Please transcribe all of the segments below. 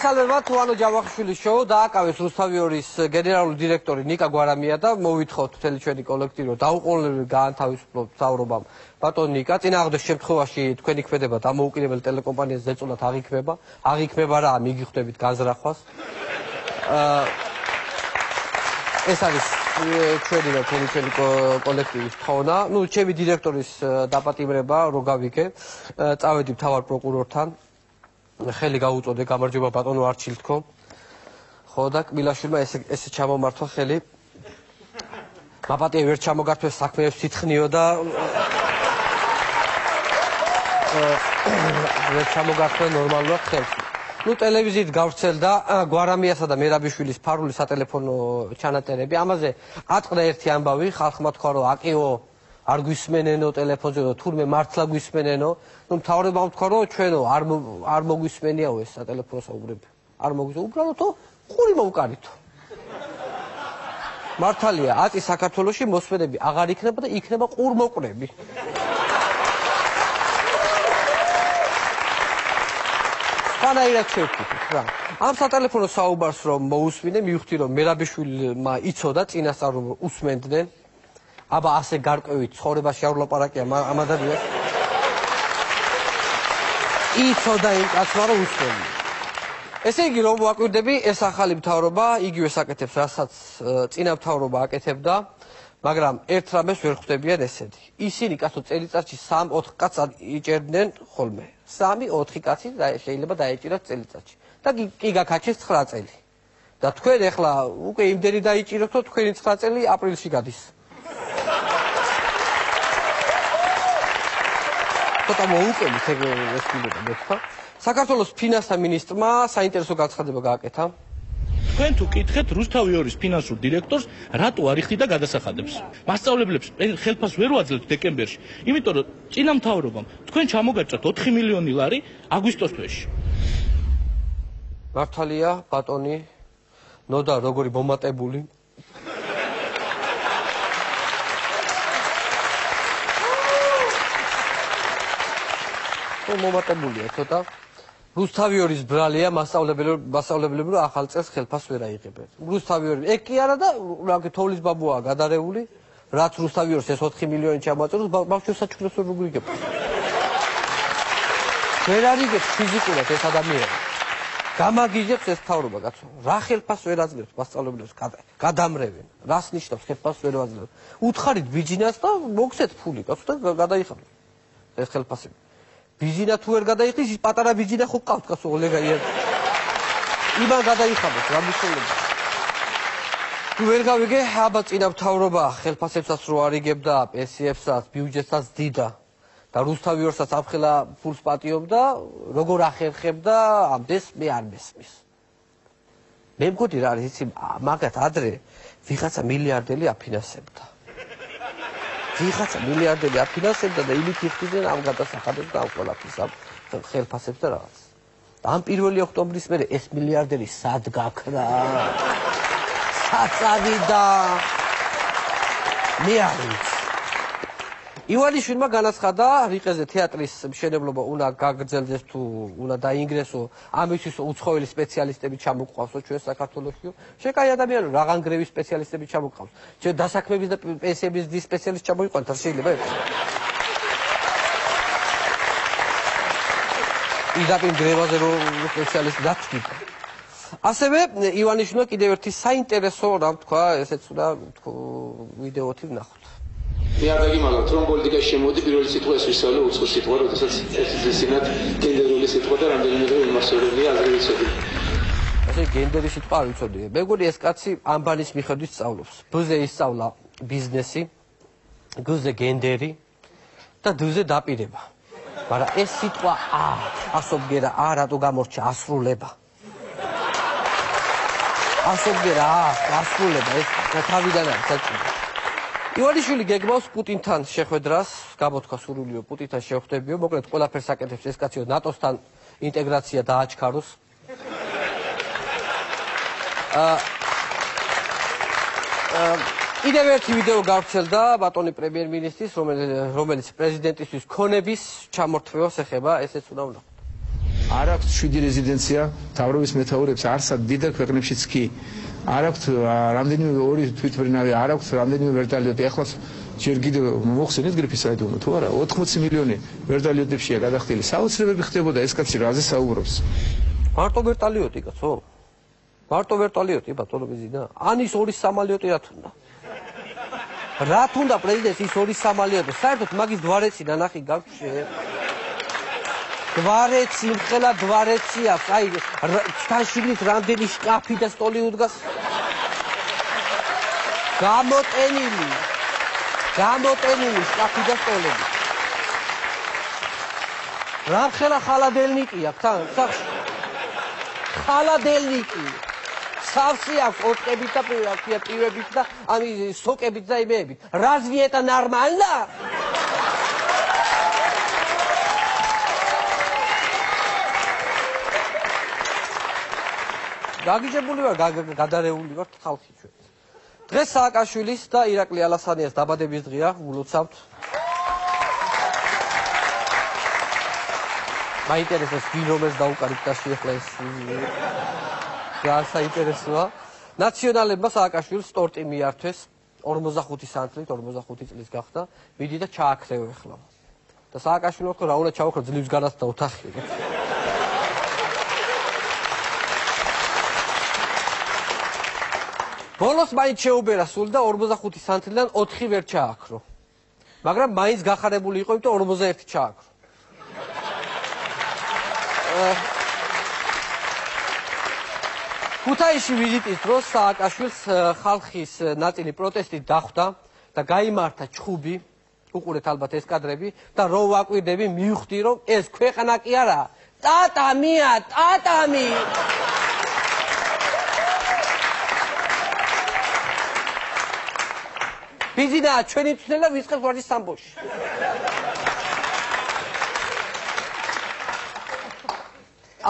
მოგესალმება თუანო ჯავახიშვილის შოუ დააკავეს რუსთავიორის გენერალური დირექტორი ნიკა გვარამია და მოვითხოვთ მთელი ჩვენი კოლექტივი რომ დაუყოვნებლივ გაანთავისუფლოთ მთავრობამ ბატონ ნიკა წინააღმდეგ შემთხვევაში თქვენი ქმედება დამოუკიდებელ ტელეკომპანიას ზეწოლად აღიქმება რა მიგიხვდებით განზრახვას ეს არის ჩვენი და ჩვენი კოლექტივის თხოვნა ნუ ჩემი დირექტორის დაპატიმრება რო გავიგე წავედი მთავარ პროკურორთან ხელი გაუწოდე გამარჯობა ბატონო არჩილთქო ხო და კმილაშვილმა ესე ჩამომართვა ხელი მაპატიე ვერ ჩამოგართვეს საქმეებს სითხნიო და ვერ ჩამოგართვა ნორმალურად ხელს ნუ ტელევიზიით გავრცელდა გვარამიასა და მერაბიშვილის ფარული სატელეფონო ჩანაწერები ამაზე ატყდა ერთი ამბავი ხალხმა თქვა რომ აკიო არ გვისმენენო ტელეფონზე და თურმე მართლა გვისმენენო ნუ მთავრობამ თქვა რომ ჩვენო არ მოგვისმენიაო ეს სატელეფონო საუბრები არ მოგვისმენიო უბრალოდ ყური მოვკარითო მართალია აწი საქართველოში მოსმენები აღარ იქნება და იქნება ყურმოყრები თანაირად შევკითხეთ რა ამ სატელეფონო საუბარს რომ მოусმინე მივხვდი რომ მერაბიშვილმა იცოდა წინასწარ რომ უსმენდნენ აბა ასე გარკვევით ცხოვრებაში არ ვლაპარაკია ამადადია იცოდა იმ კაცმა რომ უსმენია ესე იგი რომ ვაკვირდები ეს ახალი მთავრობა იგივე საკეთებს რასაც წინა მთავრობა აკეთებდა მაგრამ ერთ რამეს ვერ ხვდებიან ესეთი ისინი კაცო წელიწადში 3-4 კაცს იჭერდნენ ხოლმე 3-4 კაცი შეიძლება დაეჭირათ წელიწადში და კი გაქაჩეს 9 წელი და თქვენ ეხლა უკვე იმდენი დაიჭიროთ რომ თქვენი 9 წელი აპრილში გადის ცოტა მოუკელით ეს მილება მეთქვა საქართველოს ფინანსთა მინისტრმა საინტერესო განცხადება გააკეთა თქვენ თუ კითხეთ რუსთავიორის ფინანსურ დირექტორს რატო არ იხდიდა გადასახადებს მასწავლებლებს ხელფას ვერ უაძლევთ დეკემბერში იმიტომ რომ წინა მთავრობამ თქვენ ჩამოგაჭრათ 4 მილიონი ლარი აგვისტოს თვეში მართალია ბატონი ნოდა როგორი მომატებული მომატებულია ცოტა რუსთავიორის ბრალია მასწავლებლები რომ ახალ წელს ხელფას ვერ აიღებენ რუსთავიორი ეგ კი არა და რა თოვლის ბაბუაა გადარეული რაც რუსთავიორს ეს 4 მილიონი ჩამოაწეროს ბავშვს საჩუქრებს ვერ გიგებ ვერ არიგებს ფიზიკურად ეს ადამიანი გამაგიჟებს ეს მთავრობა კაცო რა ხელფას ვერ აძლევთ მასწავლებლებს გადამრევენ რას ნიშნავს ხელფას ვერ აძლევთ უთხარით ბიჯინას და მოგცეთ ფული კაცო და გადაიხადოთ ეს ხელფასები ბიჯინა თუ ვერ გადაიხდის ის პატარა ბიჯინა ხო ყავთ კაცო ოლეგაია იმან გადაიხადოთ რა მნიშვნელობა თუ ვერ გავიგე აბა წინა მთავრობა ხელფასებსაც რო არიგებდა პენსიებსაც ბიუჯეტსაც დიდა და რუსთავიორსაც ამხელა ფულს პატიობდა როგორ ახერხებდა ამდენს მე არ მესმის მე მგონი რა არის იცი მაგათ ადრე ვიღაცა მილიარდელი აფინანსებდა ვიღაცა მილიარდელი აფინანსებდა და იმით იხდიდნენ ამ გადასახადებს და ამ ყველაფერს ამ ხელფასებს და რაღაც. ამ 1 ოქტომბრის მერე ეს მილიარდელი სად გაქრა? სად წავიდა? მე არ ვიცი. ივანიშვილმა განაცხადა რიყეზე თეატრის მშენებლობა უნდა გაგრძელდეს თუ უნდა დაინგრესო ამისთვის უცხოელი სპეციალისტები ჩამოყავსო ჩვენ საქართველოსში შეკაი ადამიანი რაღაც გრევის სპეციალისტები ჩამოყავს ჩვენ დასაქმების და პენსიების დის სპეციალისტ ჩამოიყვანთ არ შეიძლება იდაპინ გრევაზე რომ სპეციალისტი დაწვიდა ასევე ივანიშვილმა კიდევ ერთი საინტერესო რამ თქვა ესეც უნდა ვიდეოთი ვნახოთ მე არ დაგიმალავთ რომ პოლიტიკაში შემოდი პირველი სიტყვა ეს ვისწავლე უცხო სიტყვა როდესაც ეს ზესინად გენდერული სიტყვა და რამდენიმე დრო იმასწორებია აზრი ვიცოდი ასე გენდერი სიტყვა არ ვიცოდი მე მგონი ეს კაცი ამბანის მიხედვით სწავლობს ბ-ზე ისწავლა ბიზნესი გ-ზე გენდერი და დ-ზე დაპირება მაგრამ ეს სიტყვა ასობგერა რატო გამორჩა ასრულება ასობგერა ასრულება ეს თავიდან არის საჭირო ივანიშვილი გეგმავს პუტინთან შეხვედრას, გამოთქვა სურვილიო პუტინთან შევხვდებიო, მოკლედ ყველაფერს აკეთებს ეს კაცი ნატოსთან ინტეგრაცია დააჩქაროს. კიდევ ერთი ვიდეო გავრცელდა ბატონი პრემიერ-მინისტრის, რომელიც პრეზიდენტისთვის ქონების ჩამორთმევას ეხება, ესეც უნდა ვნახოთ. არ აქვს 7 რეზიდენცია მთავრობის მეთაურებს არსად დიდ ქვეყნებშიც კი არ აქვს რამდენიმე 2 თვითმფრინავი არ აქვს რამდენიმე ვერტალიოტი ახლა ჯერ კიდევ მოხსენეთ გრიფის საიდუმლო თუ არა 80 მილიონი ვერტალიოტებშია გადახდილი საოცრებები ხდებოდა ეს კაცი რაზე საუბრობს მარტო ვერტალიოტი კაცო მარტო ვერტალიოტი ბატონო ბიზინა ან ის 2 სამალიოტი რა თუნდა რა თუნდა პრეზიდენტს ის 2 სამალიოტი საერთოდ მაგის დვარეცი ნანახი გაგვშე დვარეცი მხელა დვარეცი აქვს აი თან შიგნით რამდენი შკაფი და სტოლი უდგას გამოტენილი შკაფი და სტოლები რა მხელა ხალადელნიკი აქვს თან სახში ხალადელნიკი სავსე აქვს ოტყებით და პირებით და ამი სოკებით და იმეებით разве это нормально გაგიჟებული ვარ გადარეული ვარ ხალხი ჩვენ დღეს სააკაშვილის და ირაკლი ალასანიას დაბადების დღეა ულოცავთ მაინტერესებს ვინ რომელს დაუკარით და შეეხლა ეს რა საინტერესოა ნაციონალებმა სააკაშვილს ტორტი მიართვეს 45 სანთლით 45 წლის გახდა მიდი და ჩააქრევ ახლა და სააკაშვილმა თქვა რა უნდა ჩავაქრო ძლივს განაცდა ოთახი ბოლოს მაინც შეუბერა სული და 45 სანთლიდან 4 ვერ ჩააქრო მაგრამ მაინც გახარებული იყო იმიტომ 41 ჩააქრო ქუთაისში ვიზიტის დროს სააკაშვილს ხალხის ნაწილი პროტესტით დახვდა და გაიმართა ჩხუბი უყურეთ ალბათ ეს კადრები და რო ვაკვირდები მივხვდი რომ ეს ქვეყანა კი არა ტატამია ტატამი ბიზინა ჩვენი მწვრთნელა ვიწყებს ვარჯიშს სამბოში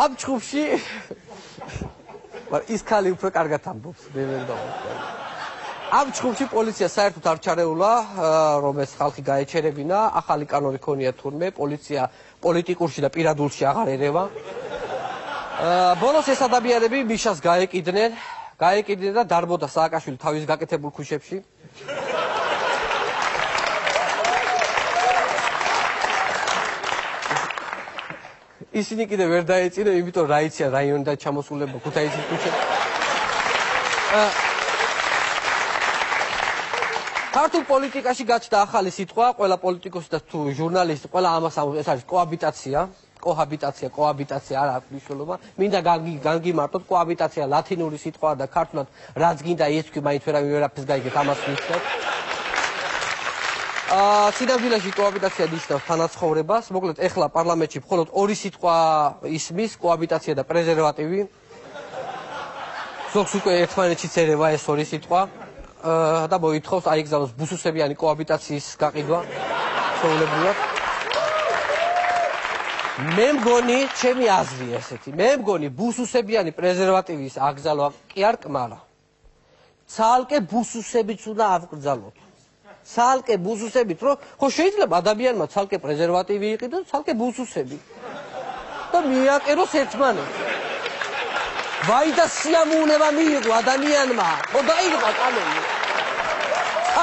ამ ჩხუბში ის ქალი უფრო კარგად ამბობს მე ვერ დავუკვირდი ამ ჩხუბში პოლიცია საერთოდ არ ჩარეულა რომ ეს ხალხი გაეჩერებინა ახალი კანონი ქონია თურმე პოლიცია პოლიტიკურში და პირადულში აღარ ერევა ბოლოს ეს ადამიანები მიშას გაეკიდნენ და დარბოდა სააკაშვილი თავის გაკეთებულ ქუჩებში ისინი კიდე ვერ დაეწინე, იმიტომ რა იციან რაიონიდან ჩამოსულება ქუთაისის ქუჩებში. ქართულ პოლიტიკაში გაჩნდა ახალი სიტყვა, ყველა პოლიტიკოსი და თუ ჟურნალისტი, ყველა ამას ამბობს, ეს არის კოაბიტაცია, არ აქვს მნიშვნელობა. მინდა განგიმარტოთ, კოაბიტაცია ლათინური სიტყვაა და ქართულად რაც გინდა ეს თქვი, მაინც ვერაფერს გაიგეთ, ამას ნიშნავს. სინამდვილეში კოაბიტაცია ნიშნავს თანაცხოვრებას. მოკლედ, ეხლა პარლამენტში მხოლოდ 2 სიტყვა ისმის, კოაბიტაცია და პრეზერვატივი. ზოგს უკვე ერთმანეთშიც ერევა ეს 2 სიტყვა. და მოითხოვს აიგზავნოს ბუსუსებიანი კოაბიტაციის გაყიდვა. ჩვეულებრივად. მე მგონი, ჩემი აზრია ესეთი. მე მგონი ბუსუსებიანი პრეზერვატივის აგზალვა კი არ კმარა. ცალკე ბუსუსებიც უნდა ავკრძალოთ. ცალკე ბუსუსებით, რომ ხო შეიძლება ადამიანმა ცალკე პრეზერვატივი იყიდოს, ცალკე ბუსუსები. და მიაკეროს ერთმანეთს. ვაი და სიამოვნება მიიღო ადამიანმა. ხო დაიღო კანონი.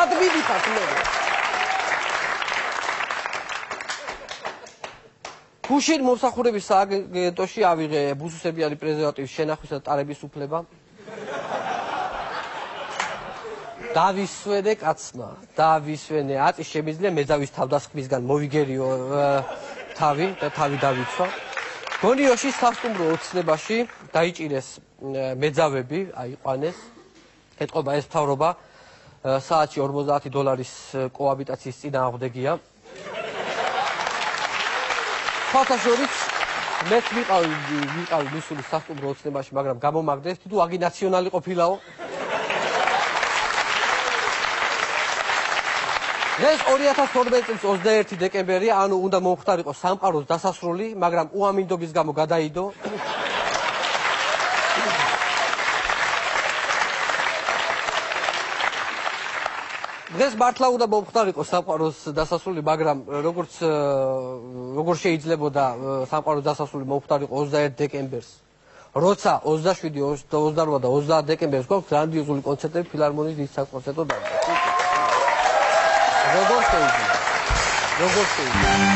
ადმიდიხარ მე. ქუშინ მოსახურების სააგენტოში ავიღე ბუსუსებიანი პრეზერვატივის შენახვის და ტარების უფლება. დავისვენე კაცმა, დავისვენე, აწის შემიძლია მეძავის თავდასხმისგან მოვიგერიო თავი და თავი დავიცვა. გონიოში სასტუმრო ოცნებაში დაიჭირეს მეძავები, აიყვანეს. ეთყობა ეს მთავრობა საათში $40 კოაბიტაციის წინააღმდეგია. ფათაშორის მე ვიყავი მისული სასტუმრო ოცნებაში, მაგრამ გამომაგდეს, თუ აგი ნაციონალი ყოფილაო. დღეს 2012 წლის 21 დეკემბერია, ანუ უნდა მომხდარიყო სამყაროს დასასრული, მაგრამ უამინდობის გამო გადაიდო. დღეს მართლა უნდა მომხდარიყო სამყაროს დასასრული, მაგრამ როგორ შეიძლებოდა სამყაროს დასასრული მომხდარიყო 21 დეკემბერს, როცა 27, 28 და 30 დეკემბერს გვაქვს გრანდიოზული კონცერტები ფილარმონიის დიდ საკონცერტო დარბაზში. როგორ შეიძლება? როგორ შეიძლება?